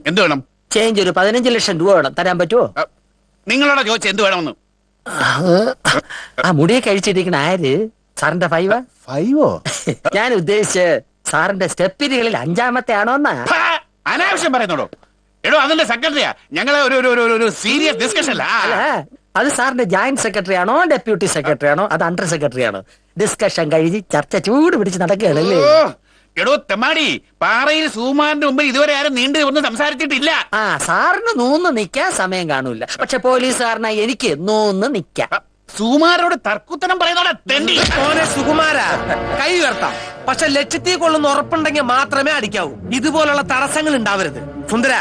എന്ത് വേണം? ചേഞ്ച് ഒരു 15 ലക്ഷം രൂപ വേണം. തരാൻ പറ്റുമോ? നിങ്ങളോട് ചോദിച്ച എന്ത് വേണമെന്ന്. ആ മുടിയൊക്കെ കഴിച്ചിരിക്കണ ആര്? സാറിന്റെ 5 ഞാൻ ഉദ്ദേശിച്ച് സാറിന്റെ സ്റ്റെപ്പിനുകളിൽ 5ാമത്തെ ആണോന്നാ. അനാവശ്യം പറയുന്നോടോ. എടോ അതിന്റെ സെക്രട്ടറിയാ. ഞങ്ങളെ ഒരു സീരിയസ് ഡിസ്കഷൻ അല്ല, അത് സാറിന്റെ ജോയിന്റ് സെക്രട്ടറി ആണോ ഡെപ്യൂട്ടി സെക്രട്ടറി ആണോ അത് അണ്ടർ സെക്രട്ടറി ആണോ? ഡിസ്കഷൻ കഴിഞ്ഞ് ചർച്ച ചൂട് പിടിച്ച് നടക്കുകയാണല്ലേ? എടോ തെമ്മാടി, പാറയിൽ സുകുമാരന്റെ മുമ്പിൽ ഇതുവരെ ആരും നീണ്ടു ഒന്നും സംസാരിച്ചിട്ടില്ല. സാറിന് നൂന്ന് നിക്കാൻ സമയം കാണൂല. പക്ഷെ പോലീസുകാരനായി എനിക്ക് നൂന്ന് നിക്കാം. സുകുമാരോട് തർക്കുത്തരം പറയുന്നോടെ തെണ്ടി. സുകുമാര കൈ ഉയർത്താം, പക്ഷെ ലക്ഷ്യത്തിൽ കൊള്ളുന്ന ഉറപ്പുണ്ടെങ്കിൽ മാത്രമേ അടിക്കാവൂ. ഇതുപോലുള്ള തടസ്സങ്ങൾ ഉണ്ടാവരുത്. സുന്ദര,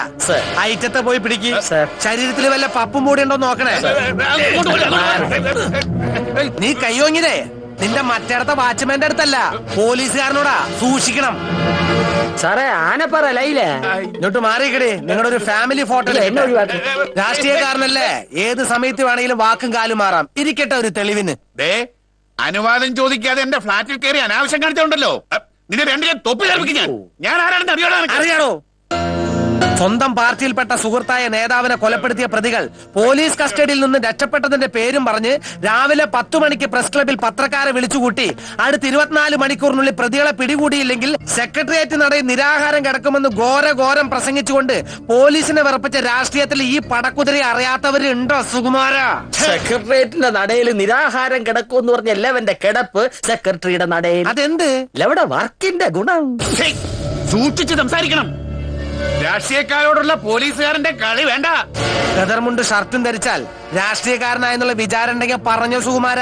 ഐറ്റത്തെ പോയി പിടിക്ക്. ശരീരത്തിൽ വല്ല പപ്പും മൂടി ഉണ്ടോ നോക്കണേ. നീ കയ്യോങ്ങിയതേ നിന്റെ മറ്റേടത്തെ വാച്ച്മാന്റെ അടുത്തല്ല, പോലീസുകാരനോടാ. സൂക്ഷിക്കണം. സാറേ ആനപ്പറ ലൈലേ ഇങ്ങോട്ട് മാറിയിക്കടേ. നിങ്ങളുടെ ഒരു ഫാമിലി ഫോട്ടോ. രാഷ്ട്രീയക്കാരനല്ലേ, ഏത് സമയത്ത് വേണമെങ്കിലും വാക്കും കാലും മാറാം. ഇരിക്കട്ടെ ഒരു തെളിവിന്. അനുവാദം ചോദിക്കാതെ എന്റെ ഫ്ലാറ്റിൽ കയറി അനാവശ്യം കാണിച്ചുണ്ടല്ലോ. നിന്റെ രണ്ടിനെ തൊപ്പി ചേർപ്പിക്കും. ഞാൻ ആരാണെന്ന് അറിയാണോ? സ്വന്തം പാർട്ടിയിൽപ്പെട്ട സുഹൃത്തായ നേതാവിനെ കൊലപ്പെടുത്തിയ പ്രതികൾ പോലീസ് കസ്റ്റഡിയിൽ നിന്ന് രക്ഷപ്പെട്ടതിന്റെ പേരും പറഞ്ഞ് രാവിലെ 10 മണിക്ക് പ്രസ് ക്ലബിൽ പത്രക്കാരെ വിളിച്ചുകൂട്ടി അടുത്ത 24 മണിക്കൂറിനുള്ളിൽ പ്രതികളെ പിടികൂടിയില്ലെങ്കിൽ സെക്രട്ടേറിയറ്റ് നടയിൽ നിരാഹാരം കിടക്കുമെന്ന് ഘോരം പ്രസംഗിച്ചുകൊണ്ട് പോലീസിനെ വിറപ്പിച്ച രാഷ്ട്രീയത്തിൽ ഈ പടക്കുതിരയെ അറിയാത്തവരുണ്ടോ സുകുമാര? സെക്രട്ടേറിയറ്റിന്റെ നടയിൽ നിരാഹാരം കിടക്കും എന്ന് പറഞ്ഞ എല്ലാവന്റെ കിടപ്പ് സെക്രട്ടറിയുടെ നടയിൽ. അതെന്ത് ഇവിടെ വർക്കിന്റെ ഗുണം. സൂക്ഷിച്ച് സംസാരിക്കണം. രാഷ്ട്രീയക്കാരോടുള്ള പോലീസുകാരന്റെ കളി വേണ്ട. ഗദർമുണ്ട് ഷർട്ടും ധരിച്ചാൽ രാഷ്ട്രീയക്കാരനായെന്നുള്ള വിചാരം ഉണ്ടെങ്കിൽ പറഞ്ഞോ സുകുമാര.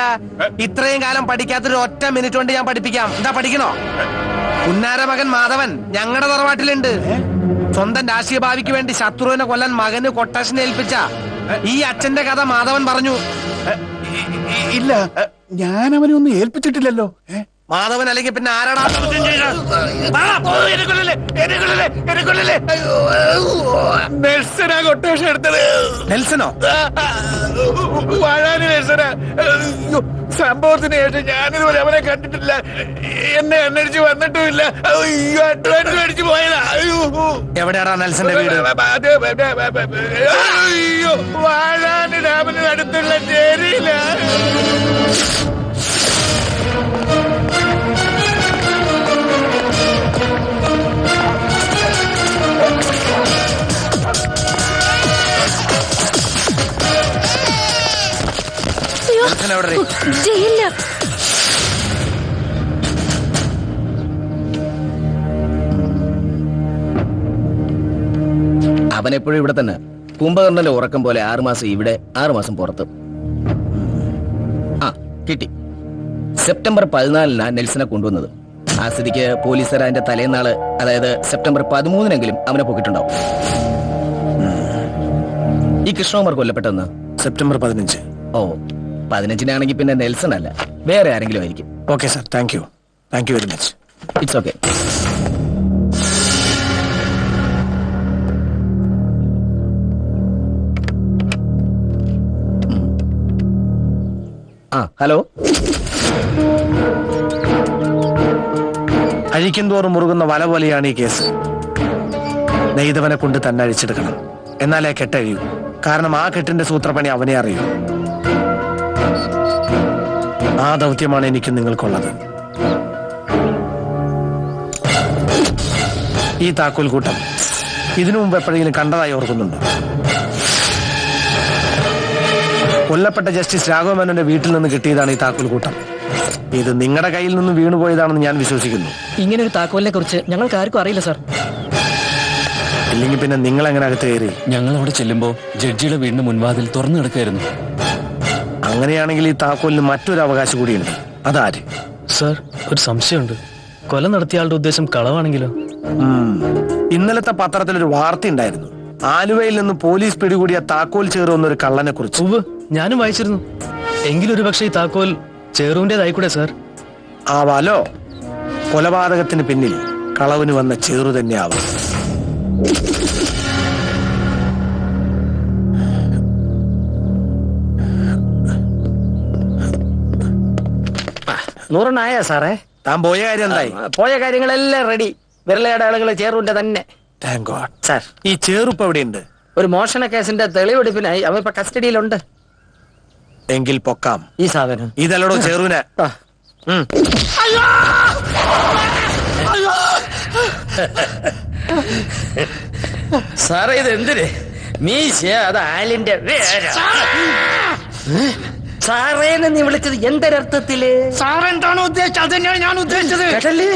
ഇത്രയും കാലം പഠിക്കാത്തൊരു ഒറ്റ മിനിറ്റ് കൊണ്ട് ഞാൻ പഠിപ്പിക്കാം. എന്താ പഠിക്കണോ? ഉന്നാര മകൻ മാധവൻ ഞങ്ങളുടെ തറവാട്ടിലുണ്ട്. സ്വന്തം രാഷ്ട്രീയ ഭാവിക്ക് വേണ്ടി ശത്രുവിനെ കൊല്ലാൻ മകന് കൊട്ടേഷൻ ഏൽപ്പിച്ച ഈ അച്ഛന്റെ കഥ മാധവൻ പറഞ്ഞു. ഇല്ല, ഞാൻ അവനെ ഒന്നും ഏൽപ്പിച്ചിട്ടില്ലല്ലോ. മാധവൻ അല്ലെങ്കിൽ പിന്നെ ആരാടാ? നെൽസനാ കൊട്ടേഷൻ എടുത്തത്. നെൽസനോ? വാഴാനി നെൽസനാ. സംഭവത്തിന് ശേഷം ഞാനിതുപോലെ അവനെ കണ്ടിട്ടില്ല. എന്നെ അന്വേഷിച്ച് വന്നിട്ടുമില്ല. അഡ്വാൻസ് മേടിച്ചു പോയതാ. എവിടെയാടാ നെൽസന്റെ വീട്? വാഴാനി ഡാമിന് അടുത്തുള്ള ചേരിയില്ല. അവനെപ്പോഴും ഇവിടെ തന്നെ. കുംഭകർണന്റെ ഉറക്കം പോലെ 6 മാസം ഇവിടെ, 6 മാസം പുറത്ത്. കിട്ടി. സെപ്റ്റംബർ 14 നെൽസനെ കൊണ്ടുവന്നത്. ആ സ്ഥിതിക്ക് പോലീസുകാർ അതിന്റെ തലേന്നാള്, അതായത് സെപ്റ്റംബർ 13 അവനെ പൊക്കിട്ടുണ്ടാവും. ഈ കൃഷ്ണകുമാർ കൊല്ലപ്പെട്ടെന്ന് സെപ്റ്റംബർ 15. ഓ, 15 പിന്നെ നെൽസൺ അല്ല, വേറെ ആരെങ്കിലും ആയിരിക്കും. Okay sir, thank you very much. It's okay. Hello. അഴിക്കും തോറും മുറുകുന്ന വല പോലെയാണ് ഈ കേസ്. നെയ്തവനെ കൊണ്ട് തന്നെ അഴിച്ചെടുക്കണം. എന്നാലേ കെട്ടഴിയൂ. കാരണം ആ കെട്ടിന്റെ സൂത്രപ്പണി അവനെ അറിയൂ. ആ ദൗത്യമാണ് എനിക്ക് നിങ്ങൾക്കുള്ളത്. ഈ താക്കോൽ കൂട്ടം ഇതിനു മുമ്പ് എപ്പോഴെങ്കിലും കണ്ടതായി ഓർക്കുന്നുണ്ടോ? കൊല്ലപ്പെട്ട ജസ്റ്റിസ് രാഘവമേനോന്റെ വീട്ടിൽ നിന്ന് കിട്ടിയതാണ് ഈ താക്കോൽ കൂട്ടം. ഇത് നിങ്ങളുടെ കയ്യിൽ നിന്ന് വീണുപോയതാണെന്ന് ഞാൻ വിശ്വസിക്കുന്നു. ഇങ്ങനെ ഒരു താക്കോലിനെ കുറിച്ച് ഞങ്ങൾക്ക് ആർക്കും അറിയില്ല സാർ. ഇല്ലെങ്കിൽ പിന്നെ നിങ്ങൾ എങ്ങനെ അകത്ത് കയറി? ഞങ്ങൾ അവിടെ ചെല്ലുമ്പോ ജഡ്ജിയുടെ വീടിന് മുൻവാതിൽ തുറന്നു കിടക്കായിരുന്നു. അങ്ങനെയാണെങ്കിൽ ഈ താക്കോലിന് മറ്റൊരു അവകാശം കൂടിയുണ്ട്. അതാര്? സാർ, ഒരു സംശയമുണ്ട്. കൊല നടത്തിയ ആളുടെ ഉദ്ദേശം കളവാണെങ്കിലോ? ഇന്നലത്തെ പത്രത്തിലൊരു വാർത്ത ഉണ്ടായിരുന്നു. ആലുവയിൽ നിന്ന് പോലീസ് പിടികൂടിയ താക്കോൽ ചേറു എന്നൊരു കള്ളനെ കുറിച്ച്. ഞാനും വായിച്ചിരുന്നു. എങ്കിലും ഒരു പക്ഷേ ഈ താക്കോൽ ചേറുവിന്റേതായിക്കൂടെ സാർ? ആവാലോ. കൊലപാതകത്തിന് പിന്നിൽ കളവിന് വന്ന ചേറു തന്നെ ആവാം. നൂറെണ്ണായ സാറേ? താൻ പോയ കാര്യം എന്തായി? പോയ കാര്യങ്ങളെല്ലാം റെഡി. വിരലയുടെ ആളുകൾ ചേറുവിന്റെ തന്നെ. Thank God. സാർ ഈ ചെറുപ്പ് എവിടെയുണ്ട്? ഒരു മോഷണ കേസിന്റെ തെളിവെടുപ്പിനായി അവൻ ഇപ്പൊ കസ്റ്റഡിയിലുണ്ട്. എങ്കിൽ പൊക്കാം. ഈ സാധനം ഇതല്ലടോ ചെറുവിനെ. ആ. സാറേ ഇത് എന്തിന് മീശ അത് ആലിന്റെ സാറേന്ന് നീ വിളിച്ചത് എന്തൊരർത്ഥത്തില്? സാറെന്താണോ ഉദ്ദേശിച്ചത് അത് തന്നെയാണ് ഞാൻ ഉദ്ദേശിച്ചത്. കേട്ടല്ലേ?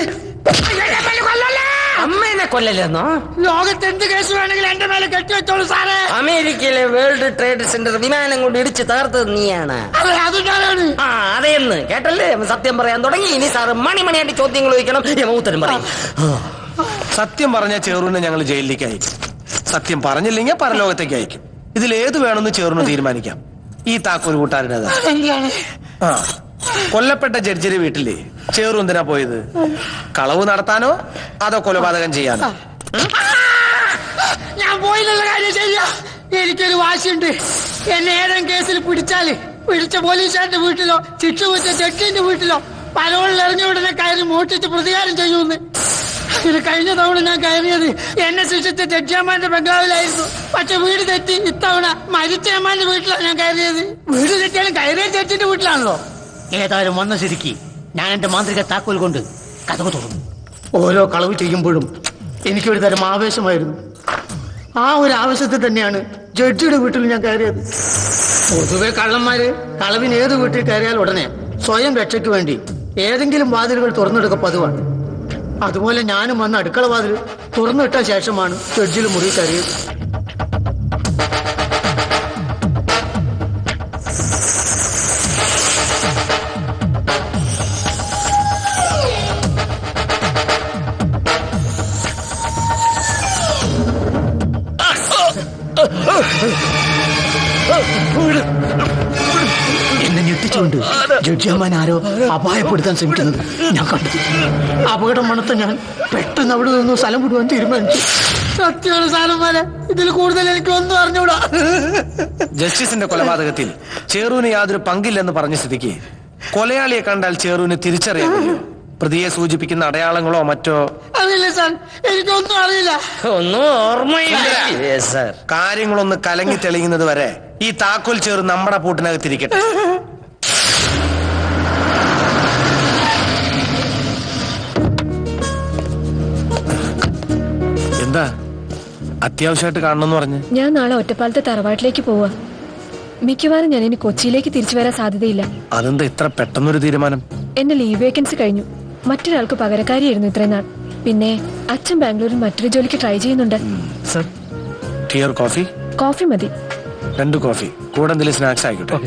അമ്മേനെ കൊല്ലലെന്നോ? ലോകത്ത് എന്ത് കേസ് വേണമെങ്കിലും എന്റെ മേലെ കെട്ടിവെച്ചോളൂ സാറേ. അമേരിക്കയിലെ വേൾഡ് ട്രേഡ് സെന്റർ വിമാനം കൊണ്ട് ഇടിച്ച് തകർത്തത് നീയാണ്. അതെ, അത് ഞാനാണ്. ആ അതേന്ന് കേട്ടല്ലേ? സത്യം പറയാൻ തുടങ്ങി. ഇനി സാറ് മണിമണിയായിട്ട് ചോദ്യങ്ങൾ ചോദിക്കണം. ഉത്തരം പറയും. സത്യം പറഞ്ഞ ചെറുവിനെ ഞങ്ങൾ ജയിലിലേക്ക് അയക്കും. സത്യം പറഞ്ഞില്ലെങ്കിൽ പരലോകത്തേക്ക് അയക്കും. ഇതിലേത് വേണമെന്ന് ചെറുവിന് തീരുമാനിക്കാം. ഈ താക്കോൽ കൂട്ടാരുടേതാ. ആ കൊല്ലപ്പെട്ട ജഡ്ജിയുടെ വീട്ടില് ചെറു എന്തിനാ പോയത്? കളവ് നടത്താനോ അതോ കൊലപാതകം ചെയ്യാനോ? ഞാൻ പോയില്ല കാര്യം ശരിയാ. എനിക്കൊരു വാശിയുണ്ട്. എന്നെ ഏതെങ്കിലും കേസിൽ പിടിച്ച പോലീസുകാരന്റെ വീട്ടിലോ ശിക്ഷ വെച്ച ജഡ്ജിന്റെ വീട്ടിലോ പലവളിൽ എറിഞ്ഞ ഉടനെ കയറി മോഷ്ടിച്ച് പ്രതികാരം ചെയ്യുമെന്ന്. ഇത് കഴിഞ്ഞ തവണ ഞാൻ കയറിയത് എന്നെ ശിക്ഷിച്ച ജഡ്ജിയമ്മാന്റെ ബംഗ്ലാവിലായിരുന്നു. പക്ഷെ വീട് തെറ്റി ഇത്തവണ മരിച്ച അമ്മാന്റെ വീട്ടിലാണ് ഞാൻ കയറിയത്. വീട് തെറ്റിയാലും കയറിയ ജഡ്ജിന്റെ വീട്ടിലാണല്ലോ. ഏതായാലും വന്ന ശരിക്ക് ഞാൻ എന്റെ മാന്ത്രിക താക്കോൽ കൊണ്ട് കഥകു തുറന്നു. ഓരോ കളവ് ചെയ്യുമ്പോഴും എനിക്കൊരു തരം ആവേശമായിരുന്നു. ആ ഒരു ആവേശത്തിൽ തന്നെയാണ് ജഡ്ജിയുടെ വീട്ടിൽ ഞാൻ കയറിയത്. പൊതുവെ കള്ളന്മാര് കളവിന് ഏത് വീട്ടിൽ കയറിയാൽ ഉടനെ സ്വയം രക്ഷയ്ക്ക് വേണ്ടി ഏതെങ്കിലും വാതിലുകൾ തുറന്നെടുക്കുക പതിവാണ്. അതുപോലെ ഞാനും വന്ന് അടുക്കള വാതിൽ തുറന്നിട്ട ശേഷമാണ് ജഡ്ജിൽ മുറി കയറിയത്. എന്നെ ഞെട്ടിച്ചുകൊണ്ട് ജഡ്ജിയമ്മാൻ ആരോ അപായപ്പെടുത്താൻ ശ്രമിക്കുന്നത് ഞാൻ കണ്ടു. അപകടം മണത്ത ഞാൻ പെട്ടെന്ന് അവിടെ നിന്ന് സ്ഥലം വിടുവാൻ തീരുമാനിച്ചു. സത്യമാണ് സാറന്മാരെ, ഇതിൽ കൂടുതൽ എനിക്ക് ഒന്നും അറിഞ്ഞൂടാ. ജസ്റ്റിസിന്റെ കൊലപാതകത്തിൽ ചെറുവിന് യാതൊരു പങ്കില്ലെന്ന് പറഞ്ഞ സ്ഥിതിക്ക് കൊലയാളിയെ കണ്ടാൽ ചെറുവിന് തിരിച്ചറിയാൻ കഴിയും. പ്രതിയെ സൂചിപ്പിക്കുന്ന അടയാളങ്ങളോ മറ്റോ? അറിയില്ല സാർ, എനിക്കൊന്നും അറിയില്ല. ഒന്നും ഓർമ്മയില്ല. സാർ കാര്യങ്ങളൊന്ന് കലങ്ങി തെളിയുന്നത് വരെ ഈ താക്കോൽ ചേർ നമ്മുടെ പൂട്ടിനകത്തിരിക്കട്ടെ. എന്താ അത്യാവശ്യമായിട്ട് കാണണമെന്ന് പറഞ്ഞ്? ഞാൻ നാളെ ഒറ്റപ്പാലത്തെ തറവാട്ടിലേക്ക് പോവാ. മിക്കവാറും ഞാൻ ഇനി കൊച്ചിയിലേക്ക് തിരിച്ചു വരാൻ സാധ്യതയില്ല. അതെന്താ ഇത്ര പെട്ടെന്നൊരു തീരുമാനം? എന്റെ ലീവ് വേക്കൻസി കഴിഞ്ഞു. മറ്റൊരാൾക്ക് പകരക്കാരിയായിരുന്നു ഇത്രയും നാൾ. പിന്നെ അച്ഛൻ ബാംഗ്ലൂരിൽ മറ്റൊരു ജോലിക്ക് ട്രൈ ചെയ്യുന്നുണ്ട്. Sir ടീയർ coffee? കോഫി മതി. 2 കോഫി കൂടെ എന്തെങ്കിലും സ്നാക്സ് ആയിക്കോട്ടെ.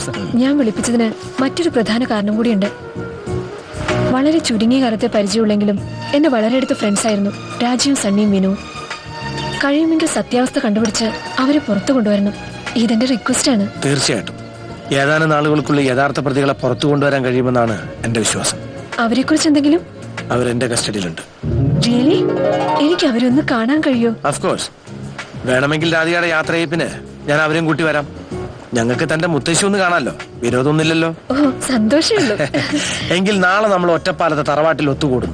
ഞാൻ വിളിപ്പിച്ചതിന് മറ്റൊരു പ്രധാന കാരണം കൂടിയുണ്ട്. വളരെ ചുരുങ്ങിയ കാലത്തെ പരിചയമുള്ളെങ്കിലും എന്നെ വളരെ അടുത്ത ഫ്രണ്ട്സ് ആയിരുന്നു രാജീവും സണ്ണിയും വിനുവും. കഴിയുമെങ്കിൽ സത്യാവസ്ഥ കണ്ടുപിടിച്ച് അവരെ പുറത്തു കൊണ്ടുവരണം. ഇതെന്റെ റിക്വസ്റ്റ് ആണ്. തീർച്ചയായിട്ടും ഏതാനും നാളുകൾക്കുള്ളിൽ യഥാർത്ഥ പ്രതികളെ പുറത്തു കൊണ്ടുവരാൻ കഴിയുമെന്നാണ് എന്റെ വിശ്വാസം. അവരെ കുറിച്ച് എന്തെങ്കിലും? അവരെന്റെ കസ്റ്റഡിയിലുണ്ട്. റിയലി? എനിക്ക് അവരെ ഒന്ന് കാണാൻ കഴിയോ? Of course. വേണമെങ്കിൽ രാധികയുടെ യാത്രയപ്പിന് ഞാൻ അവരെയും കൂട്ടി വരാം. ഞങ്ങൾക്ക് തന്റെ മുത്തശ്ശി ഒന്ന് കാണാമല്ലോ. വിരോധമൊന്നുമില്ലല്ലോ? ഓ, സന്തോഷമുള്ളൂ. എങ്കിൽ നാളെ നമ്മൾ ഒറ്റപ്പാലത്തെ തറവാട്ടിൽ ഒത്തുകൂടും.